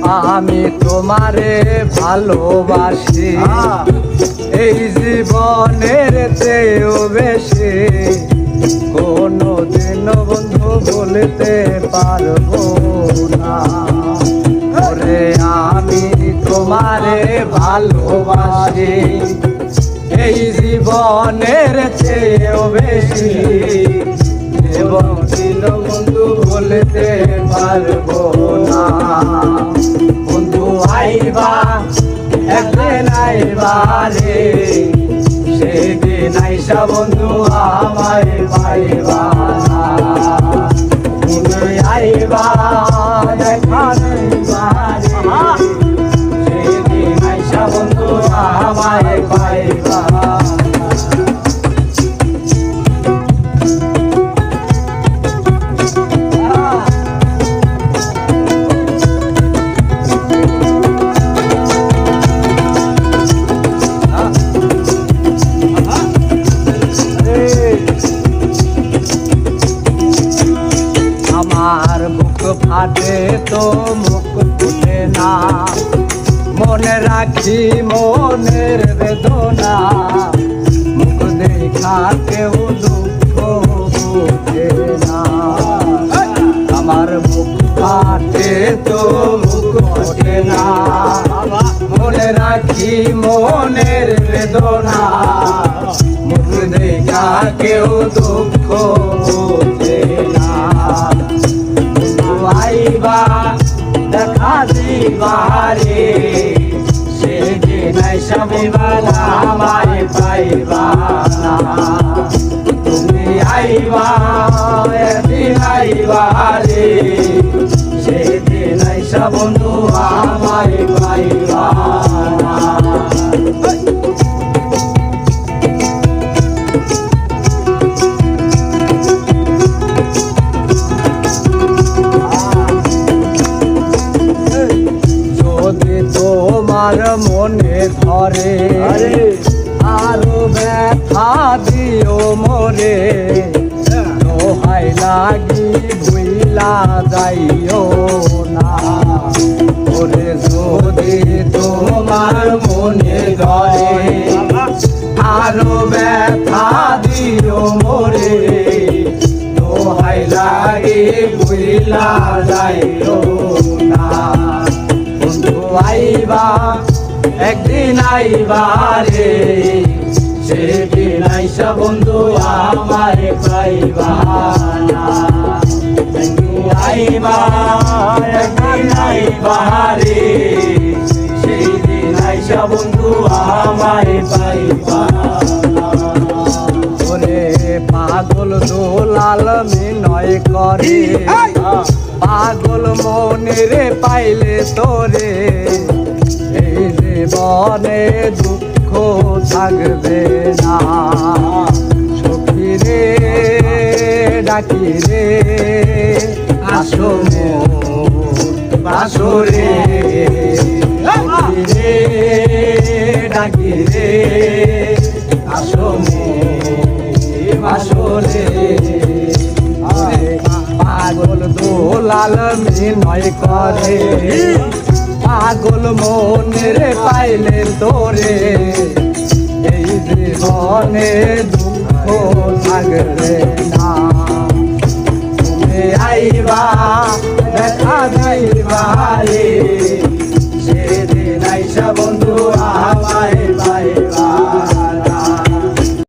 আমি তোমারে ভালোবাসি এই জীবনের চেয়েও বেশি, কোনদিন বন্ধু বলতে পারবো না। ওরে আমি তোমারে ভালোবাসি এই জীবনের চেয়েও বেশি, এবং দিন বন্ধু বলতে পারবো না। বন্ধু আইবা একদিন আইবা রে, সেদিন আইসা বন্ধু আমায় পাইবা না। তুমি আইবা দেখা দিবা রে, সেদিন আইসা বন্ধু আমায় পাইবা। আমার বুক ফাটে তো মুখ ফুটে না, মনে রাখি মনের বেদনা, মুখ দেখা কেউ দুঃখ বুঝে না। আমার বুক ফাটে তো মুখ ফুটে না, মনে রাখি মনের বেদনা, মুখ দেখা কেউ দুঃখ বুঝে না। আইবা দেখা দিবা রে, সেদিন আইসা বিবালা আমায় পাইবা না। তুমি আইবা একদিন আইবা রে, সেদিন আইসা বন্ধু আমায় পাইবা না। তোমার মনে ধরে আরো ব্যথা দিও মোরে, দোহাই লাগি ভুইলা যাইও না। ওরে যদি তোমার মনে ধরে আরো ব্যথা দিও মোরে, দোহাই লাগি ভুইলা যাইও না। আইবা একদিন আইবা রে, সেদিন আইসা বন্ধু আমায় পাইবা না। আইবা একদিন আইবা রে, সেদিন আইসা বন্ধু আমায় পাইবা না। ওরে পাগল দোলাল মিনয় করে, পাগল মনে রে পাইলে তোরে, এই জীবনে দুঃখ থাকবে না। সখী রে ডাকি রে আসো বাসরে, সখী রে ডাকি রে আসো বাসরে। পাগল দোলাল মিনয় করে, পাগল মনের পাইলে তোরে, এই জীবনে দুঃখ থাকবে না। তুমি আইবা দেখা যাইবা রে,